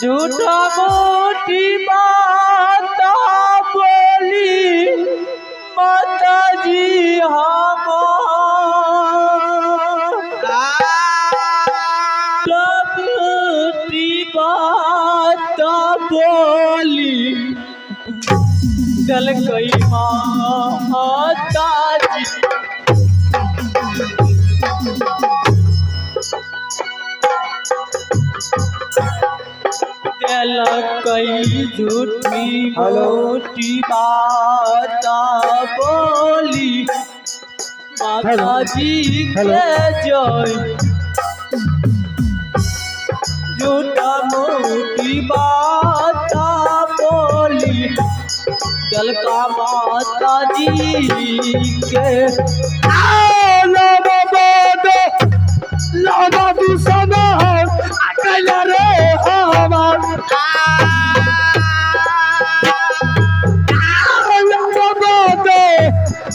झूठा मोटी बात बोली माता जी हम मोटी बात बोली गल गई माता जी कई झूठी मोटी बात बोली माता जी के जय झूठा मोटी बात बोली गल का माता जी के लागा दूसरा अकेला रे हमार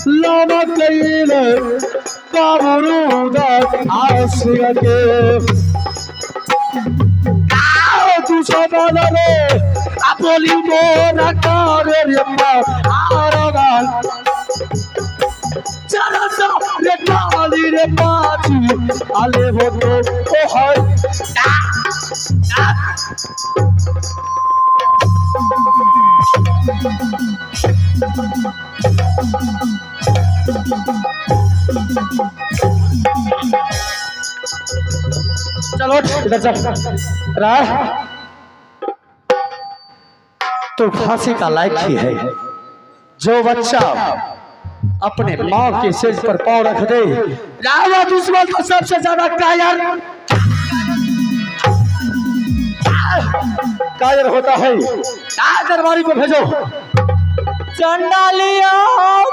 लामा कईले बाबरूदा आसिया के दूसरा रे अपोली मोरा करे रे आरगान चला सा रे काली रे पाची आले हो तो ओ हाय चलो इधर चल राय तो फांसी का लायक ही है जो बच्चा अपने माँ के सिर पर पाँव रख दे रावण दुश्मन को सबसे ज्यादा कायर होता है। दरबारी को भेजो। चंडालिया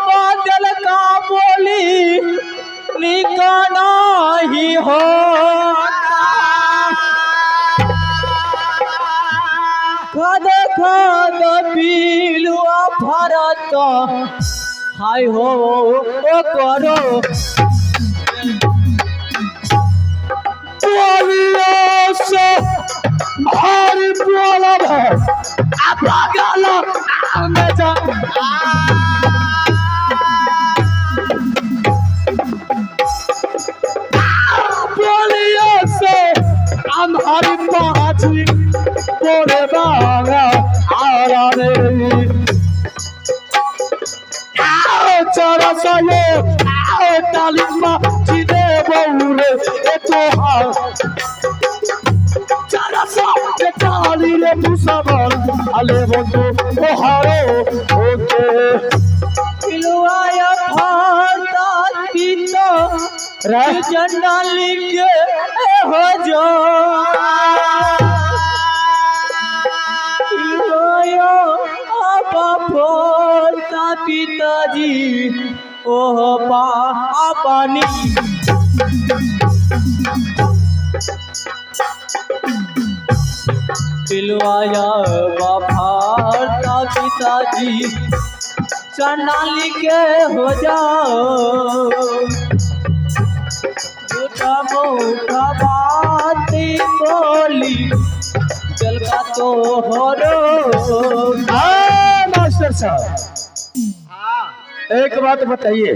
बादल का बोली निकाना ही हो खद खद पीलुआ भरत हाय हो ओ करो से भारी बोला आप गाला में जा बोलिए से हमारी पाची बोले बांगा आ रे चरा साये तालिमा चिने बहुरे ए तो हाल चरा सा के ताली रे मुसबर आले बंदो ओ हारो ओके पिलुआया फाता पीतो चंडाली के हो जो पिलुआया बापोता पिताजी ओह पानी पिलुआया बापोता पिताजी चंडाली के हो जाओ झूठा मोटा बात बोली चल का तो हो रो मास्टर साहब एक बात बताइए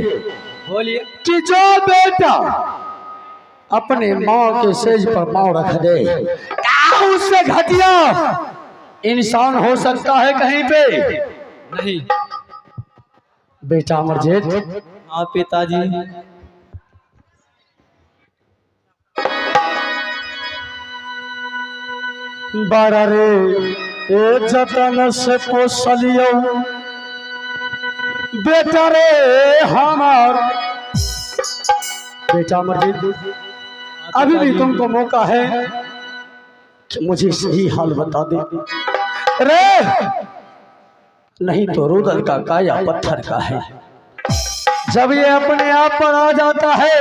बोलिए कि जो बेटा अपने माँ के सेज पर पाँव रख दे क्या उससे घटिया इंसान हो सकता है कहीं पे? नहीं बेटा अमरजीत। हाँ पिताजी। बारा रे ए जतन से पोसलियो बेटा रे हमार। बेटा अमरजीत अभी भी तुमको मौका है कि मुझे सही हाल बता दे रे, नहीं तो रुदल का काया पत्थर का है। जब ये अपने आप पर आ जाता है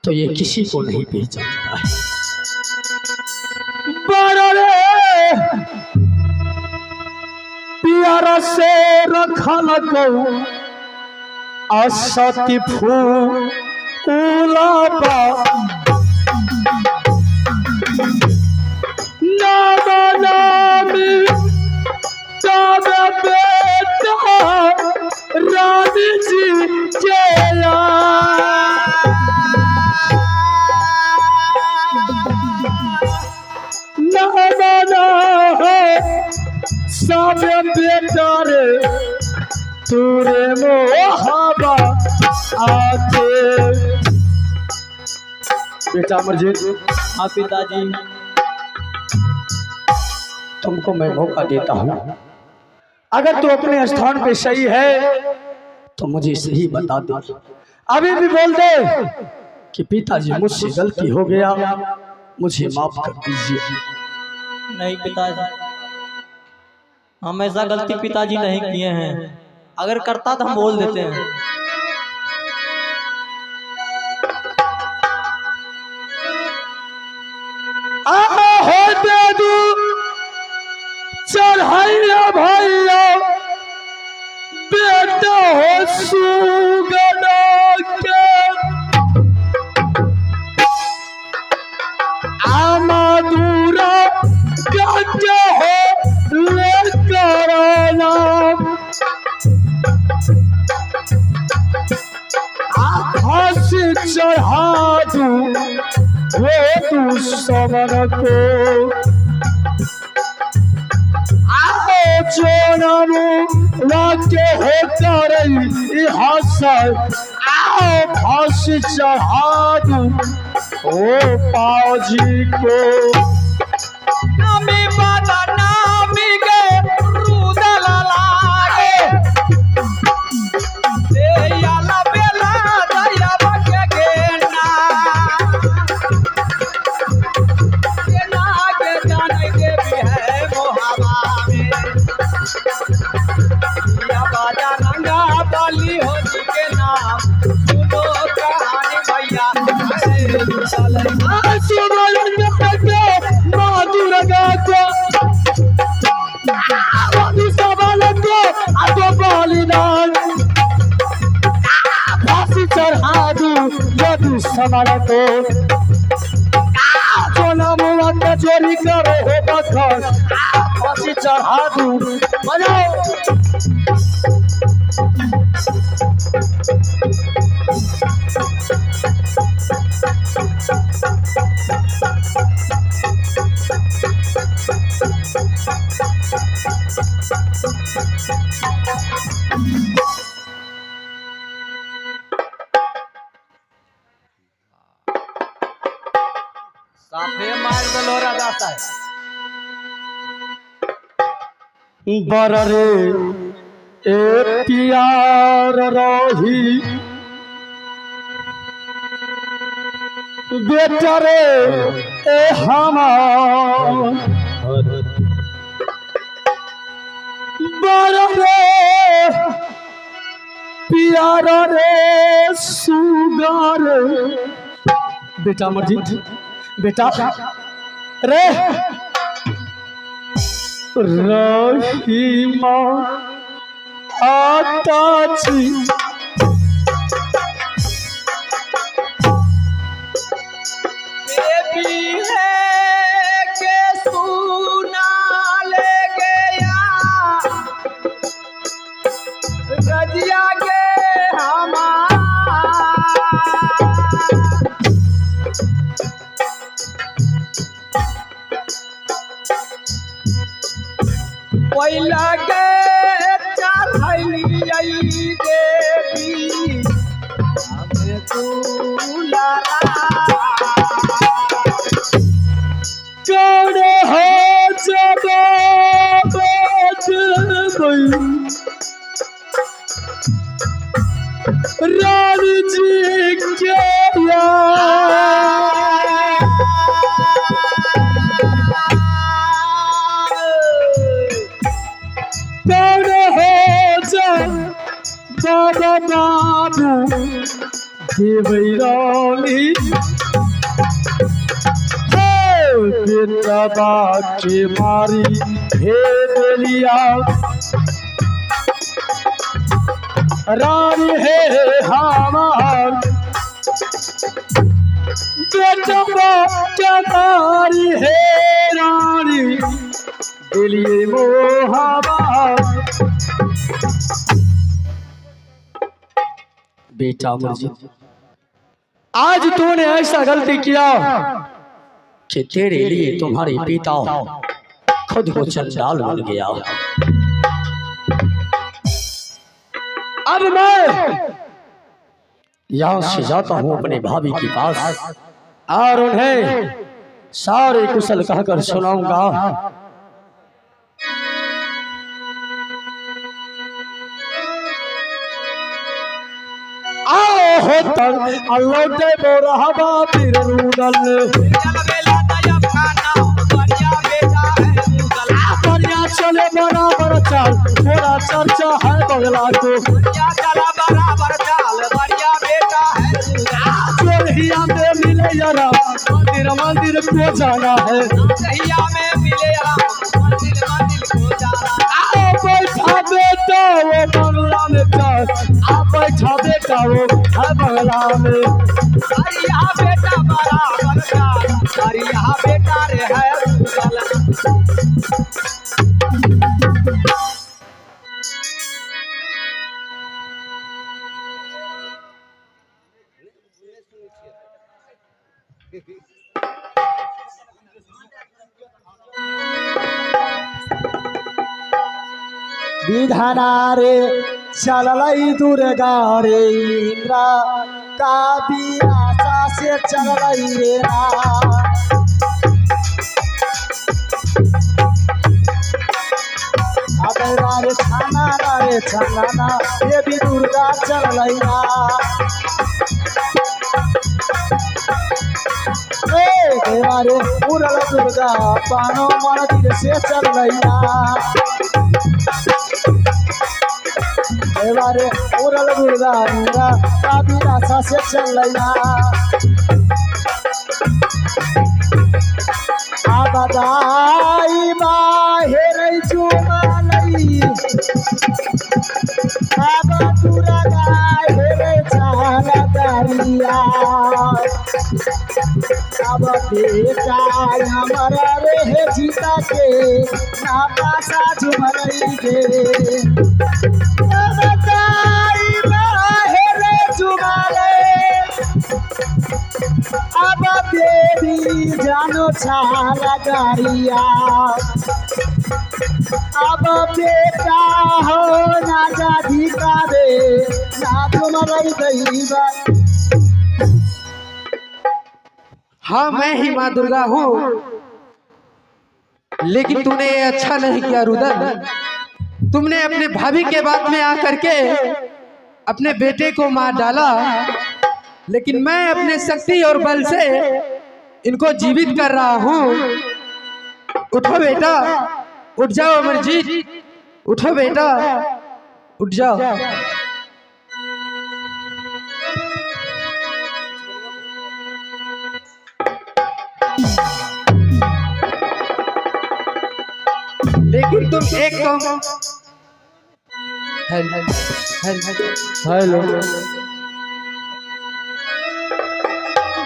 तो ये किसी को नहीं पहचानता है। से रखल गौ असति फूलाबा नाम नामी तब बेटा रानी जी केला नाम है सब बेटा रे तुरे मोहबा आके बेटा अमरजीत। हाँ पिताजी। तुमको मैं मौका देता हूँ, अगर तू अपने स्थान पे सही है तो मुझे सही बता दे। अभी भी बोल दे कि पिताजी मुझसे गलती हो गया, मुझे माफ कर दीजिए। नहीं पिताजी, हम ऐसा गलती पिताजी नहीं किए हैं। अगर करता तो हम बोल देते हैं। चढ़ाइया भैया बेटा हो सुगना के आमादूरा गंज हो लेकर नाम फांसी चढ़ा दूं वो दुश्मन को चोरमु लाके होकर हंसर आओ फांसी चढ़ा दूं ओ पाजी को नामी बादा नामी के रुदल लागे ए याला बेला दया बके गेना के ना के जाने के भी है मोहबा या बाजा रंगा बाली होली के नाम सुनो कहानी भैया सुनो माधुर गातो मधु सवाल को आगो बलिदान फांसी चढ़ा दूं मधु सवाल को सोना मुआ के चोरी करो हो बखर फांसी चढ़ा दूं बजाओ। साफे मार दलोरा जाता है। बर रे ए प्यार रही बेटा रे ए हमार बर रे प्यार रे सुगर बेटा अमरजीत बेटा रे रहीमा आता छी बेबी है के सुना ले गया रजिया के हमार पहिला के चढ़ैली देवी हमें दुलारा कौन हो जब रानी जी के कौन हो जब बाबा बाबू देवरानी बेटा के मारी भेद लिया रानी है हमार बेटा चमारी है रानी दिलिए मोहब्बत। बेटा अमरजीत, आज तूने ऐसा गलती किया कि तेरे लिए तुम्हारे पिता खुद को चंडाल बन गया। अब मैं यहां से जाता हूं अपने भाभी के पास और उन्हें सारे कुशल कहकर सुनाऊंगा। अल्लाह बोरहबा फिर रूदल बढ़िया चले बराबर चाल थोड़ा चर्चा है बगला को चोरिया में मिले यारा मंदिर मंदिर को जाना है बैठा बेटा वो बंगला में चल आप बैठा बेटा वो है बंगला में बेटा बराबर बेटा रे है विधाना रे चलई दुर्गा रे इंद्रा का विनाशा से चलई रे रे छाना ये भी दुर्गा चलई देवारे उड़ल दुर्गा पानो मंदिर से चलई देवारे उड़ल दुर्गा इंद्रा का विनाशा से चलैया आबादाई बाहेर जुमालई आबा दुर्गा हेरे चाला दरिया अब बेटा हमारा रे जीता के ना पासा झुमरई गे अब देवी जानो छाला गारिया अब बेटा हो ना जाधी का दे ना तुम्हारी गईबा। हाँ मैं ही माँ दुर्गा हूँ, लेकिन तूने ये अच्छा नहीं किया रुदन। तुमने अपने भाभी के बात में आकर के अपने बेटे को मार डाला, लेकिन मैं अपने शक्ति और बल से इनको जीवित कर रहा हूँ। उठो बेटा, उठ जाओ अमरजीत, उठो बेटा, उठ जाओ। लेकिन तुम एक कहो हेलो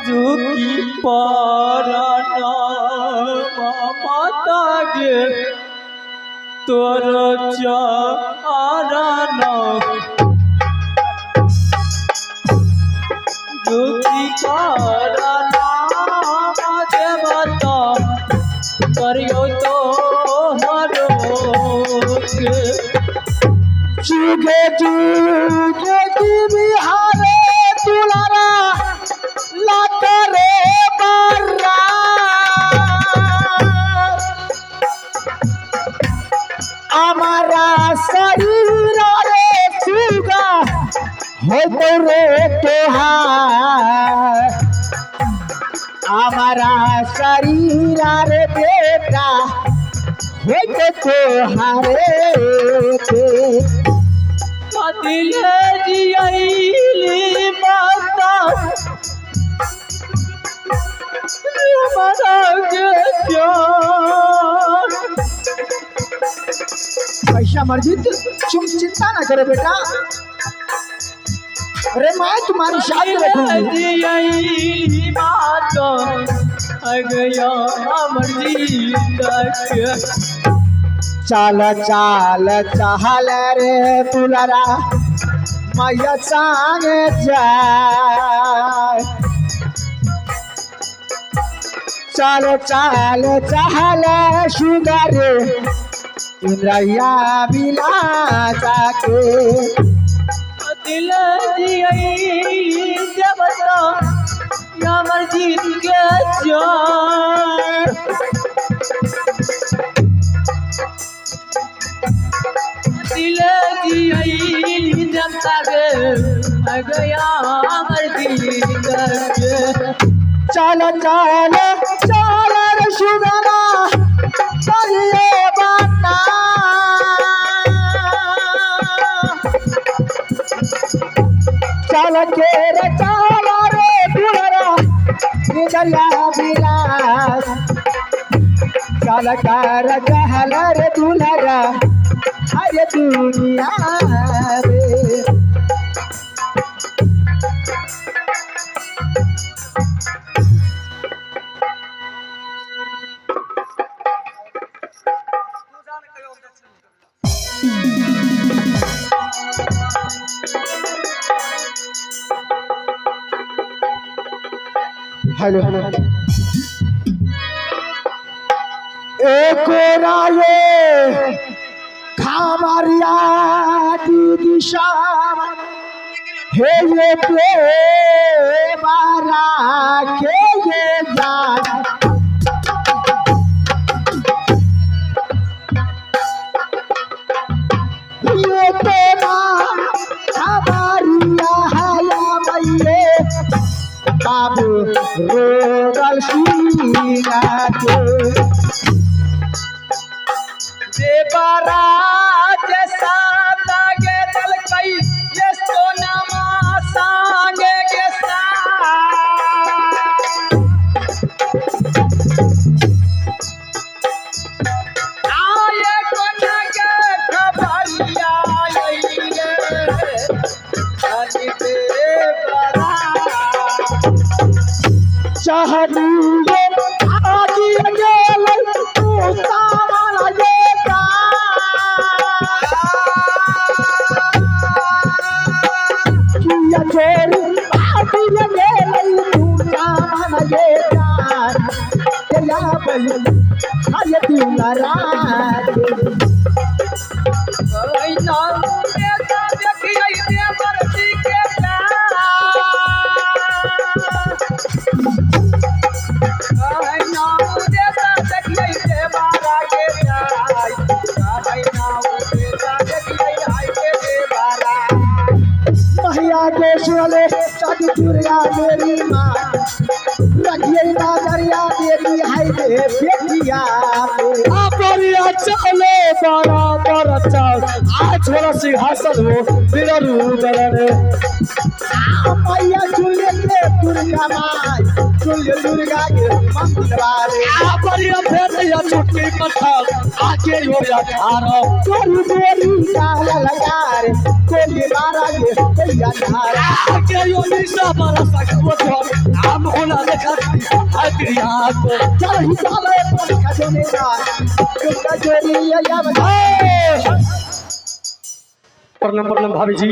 झुकी पाराना माता गे तोर चाराना झुकी पाराना देवता करियो तो हरो जुगे जुगे की बिहारे दुलारा लातरे बर्रा हमारा शरीर रे सुगा हो तो रे तोहार हमारा शरीर रे बेटा हो तो तोहारे दिले जियली माता हमारा ऐसा मर्जी तुम चिंता ना करो बेटा, अरे मैं तुम्हारी शादी रखूंगी। यही बात आ गया मर्जी तक। चाल चाल चाल रे दुलारा मैया संग जाए। चाल चाल चाल सुगर इंद्रिया मिला जाके। दिल दियई जब तो या मर्जी के जान। दिल दियई जब तक आ गया मर्जी तक। चाल चाल चाल रे सुगना करिए बाता। चाल के रे चाल रे दुलारा इंद्रिया विलास। चाल कर कहल रे दुलारा हर दुनिया रे। हेलो एक राये खामरिया दिशा हे ये पे बारा के ये जान। ये तो ना खामरिया हया मैये बाबू रोदल सीना के। देवरा जैसा लागे दल कई ये सोनमा सांगे के आये कोना के खबरिया आई रे आदि देवरा। चाहूंगे आगे गेल तू सामना लेता। किया छोरी आगे गेल तू सामना लेता। तेरा बल आये दुलारा कोई ना देता देखिए देवरती के सुनले चाँदी चूड़िया मेरी माँ रखिए नजरिया देवी हाय रे बेटिया। आपरिया चले बराबर चल आज छोरा सिंहासन हो बिररू दरने। मैया चुले के दुर्गा माई चुले दुर्गा के मंदिर बारे। आपरिया भेटिया छुट्टी पठाल आके हो या खारो। कोरी बोरी डाल लगा रे कोली मारा ये कोई अंधारा। आके यो निशा बरा सकबो छोर आम होना देखा हटिया को। चल ही चले पर खजने ना कुत्ता चोरी या प्रणाम प्रणाम भाभी जी।